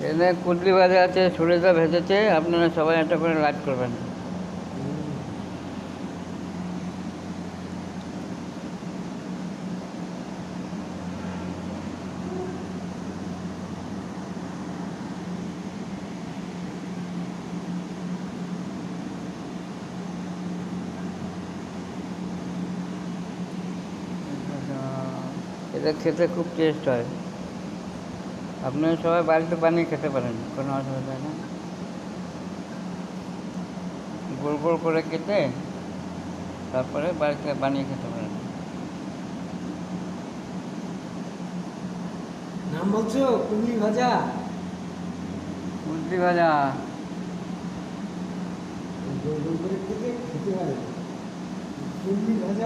এখানে কুদলি ভাজা আছে, সরিষা ভেজেছে। আপনারা সবাই একটা করে লাইক করবেন। এটা খেতে খুব টেস্ট হয়। আপনারা সবাই বাড়িতে বানিয়ে খেতে পারেন, কোনো অসুবিধা নেই। গোল গোল করে কেটে তারপরে বাড়িতে বানিয়ে খেতে পারেন। নাম বলছো কুমড়ি ভাজা? কুদলি ভাজা। গোল গোল করে কেটে খেতে পারে কুমড়ি ভাজা।